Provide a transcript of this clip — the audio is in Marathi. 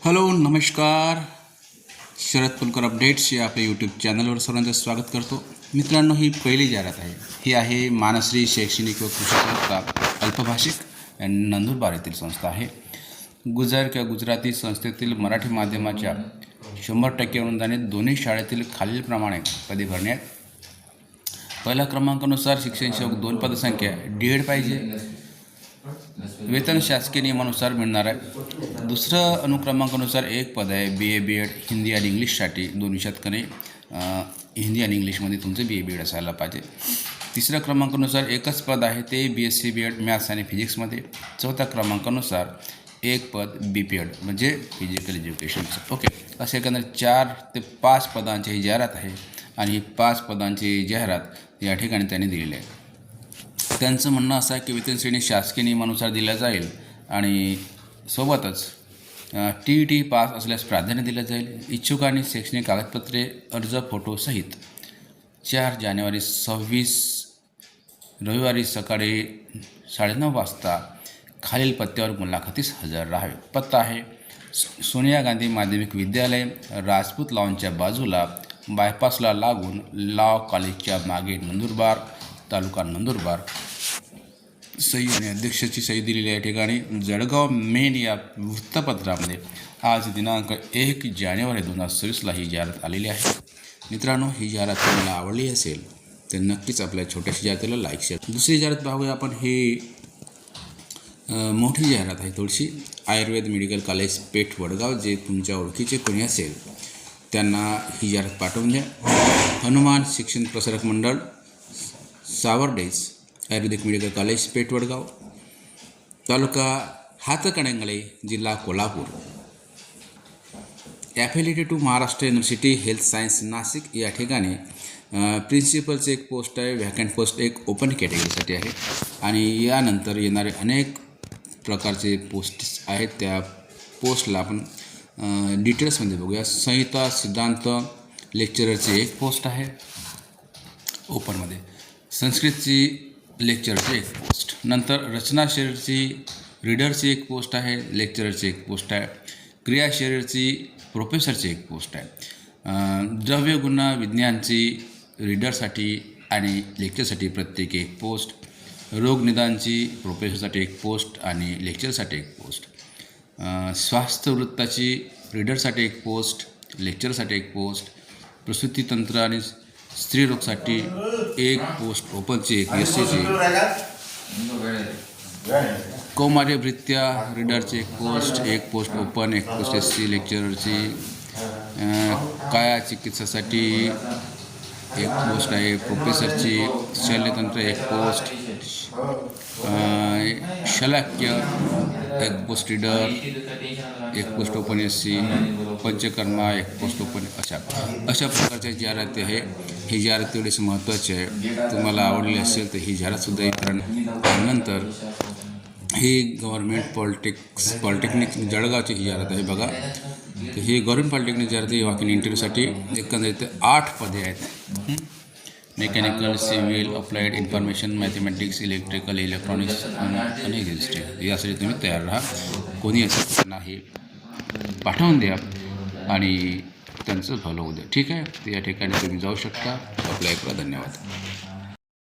हॅलो नमस्कार. शरद पुणकर अपडेट्स या आपल्या यूट्यूब चॅनलवर सर्वांचं स्वागत करतो. मित्रांनो, ही पहिली जाहिरात आहे. ही आहे मानश्री शैक्षणिक व कृषी संस्था अल्पभाषिक आणि नंदुरबार येथील संस्था आहे. गुजराती संस्थेतील मराठी माध्यमाच्या 100% अनुदाने दोन्ही शाळेतील खालीलप्रमाणे पदे भरण्यात. पहिल्या क्रमांकानुसार शिक्षण सेवक 2 पदसंख्या डी.एड पाहिजे. वेतन शासकीय नियमानुसार मिळणार आहे. दुसरं अनुक्रमांकानुसार 1 पद आहे BA BEd हिंदी आणि इंग्लिशसाठी 2 विषयात कने हिंदी आणि इंग्लिशमध्ये तुमचं BA BEd असायला पाहिजे. तिसऱ्या क्रमांकानुसार 1च पद आहे ते BSc BEd मॅथ्स आणि फिजिक्समध्ये. चौथ्या क्रमांकानुसार 1 पद BPEd म्हणजे फिजिकल एज्युकेशनचं. ओके, असे एकंदर 4 ते 5 पदांची ही जाहिरात आहे आणि ही 5 पदांची जाहिरात या ठिकाणी त्यांनी दिलेली आहे. त्यांचं म्हणणं असं आहे की वेतन श्रेणी शासकीय नियमानुसार दिल्या जाईल आणि सोबतच TET पास असल्यास प्राधान्य दिलं जाईल. इच्छुकांनी शैक्षणिक कागदपत्रे अर्ज फोटोसहित 4 जानेवारी 26 रविवारी सकाळी 9:30 वाजता खालील पत्त्यावर मुलाखतीस हजर राहावे. पत्ता आहे सोनिया गांधी माध्यमिक विद्यालय, राजपूत लॉनच्या बाजूला, बायपासला लागून, लॉ कॉलेजच्या मागे, नंदुरबार, तालुका नंदुरबार. सही आणि अध्यक्षाची सही दिलेली आहे. ठिकाणी जळगाव मेन या वृत्तपत्रामध्ये आज दिनांक 1 जानेवारी 2026 ही जाहिरात आलेली आहे. मित्रांनो, ही जाहिरात तुम्हाला आवडली असेल तर नक्कीच आपल्या छोट्याशा जाहिरातीला लाईक शेअर. दुसरी जाहिरात पाहूया आपण. ही मोठी जाहिरात आहे थोडीशी. आयुर्वेद मेडिकल कॉलेज पेठ वडगाव, जे तुमच्या ओळखीचे कोणी असेल त्यांना ही जाहिरात पाठवून द्या. हनुमान शिक्षण प्रसारक मंडळ, सावर्डेज आयुर्वेदिक मेडिकल कॉलेज पेठ वडगाव, तालुका हातकणंगले, जिल्हा Kolhapur. Affiliated to Maharashtra university health science Nashik. या ठिकाणी प्रिन्सिपलचं एक पोस्ट आहे. व्हॅकंट पोस्ट एक ओपन कॅटेगरीसाठी आहे आणि यानंतर येणारे अनेक प्रकारचे पोस्ट्स आहेत. त्या पोस्टला आपण डिटेल्समध्ये बघूया. संहिता सिद्धांत लेक्चररची एक पोस्ट आहे ओपनमध्ये. संस्कृतची लेक्चरची एक पोस्ट. नंतर रचना शरीरची रीडरची एक पोस्ट आहे. लेक्चररची एक पोस्ट आहे. क्रिया शरीरची प्रोफेसरची एक पोस्ट आहे. द्रव्यगुण विज्ञानची रीडरसाठी आणि लेक्चरसाठी प्रत्येक एक पोस्ट. रोगनिदानची प्रोफेसरसाठी एक पोस्ट आणि लेक्चरसाठी एक पोस्ट. स्वास्थ्यवृत्ताची रीडरसाठी एक पोस्ट, लेक्चरसाठी एक पोस्ट. प्रसूतीतंत्र आणि स्त्रीरोगसाठी एक पोस्ट ओपनची, एक SCची. कौमार्यवृत्त्या रीडरची एक पोस्ट ओपन, एक पोस्ट SC लेक्चररची. काया चिकित्सासाठी एक पोस्ट आहे प्रोफेसरची. शल्यतंत्र एक पोस्ट. शलाक्य एक पोस्ट रीडर, एक पोस्ट ओपन SC. पंचकर्मा एक पोस्ट ओपन. अशा प्रकारच्या जाहिराती आहे. ही जाहिरात तेवढीच महत्त्वाची आहे. तुम्हाला आवडली असेल तर ही जाहिरातसुद्धा कारण नंतर ही गव्हर्नमेंट पॉलिटेक्निक जळगावची ही जाहिरात आहे बघा. तर ही गव्हर्नमेंट पॉलिटेक्निक जाहिरात ही वॉक इन इंटरव्ह्यूसाठी एकंदरीत 8 पदे आहेत. Mechanical, civil, applied, information, mathematics, electrical, electronics आणि हिस्ट्री. यासाठी तुम्ही तयार राहा. कोणी असेल त्यांना हे पाठवून द्या आणि त्यांचं फॉलो होऊ द्या. ठीक आहे, तर या ठिकाणी तुम्ही जाऊ शकता. अप्लाय करा. धन्यवाद.